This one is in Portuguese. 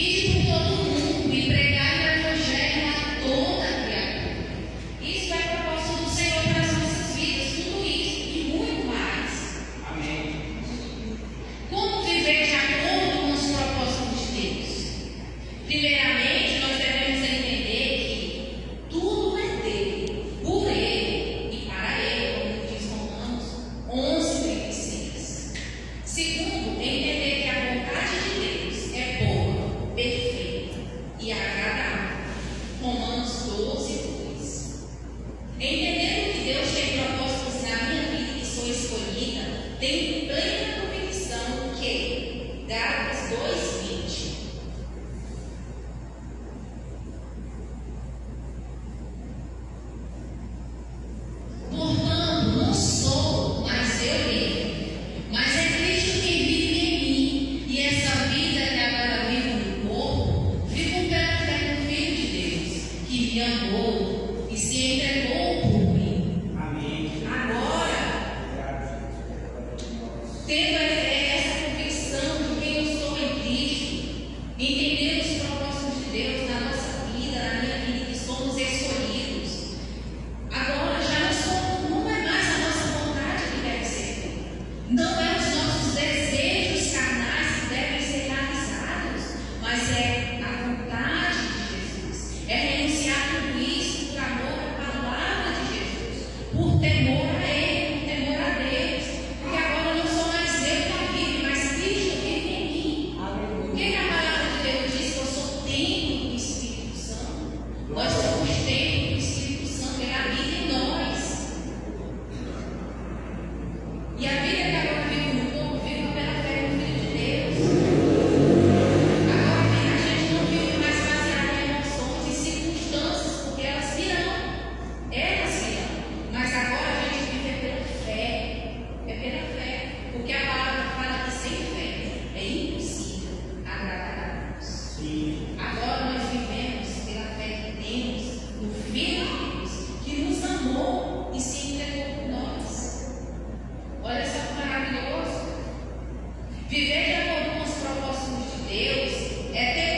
E por todo mundo. mas é a vontade de Jesus. É renunciar tudo isso por amor à palavra de Jesus, por temor a Ele, por temor a Deus. Porque agora não sou mais eu que vivo, mas Cristo vive em mim. O que a palavra de Deus diz? Que eu sou templo do Espírito Santo. Nós somos templo do Espírito Santo, Ele habita em nós. E a vida que agora vive no corpo, vive pela fé no Filho de Deus. Agora a gente não vive mais baseado em emoções e circunstâncias, porque elas virão. Mas agora a gente vive pela fé. É pela fé. Porque a palavra fala que sem fé é impossível agradar a Deus. Agora nós vivemos pela fé que temos no Filho de Deus, que nos amou e se entregou por nós. Olha só que maravilhoso. Viver de acordo com os propósitos de Deus é ter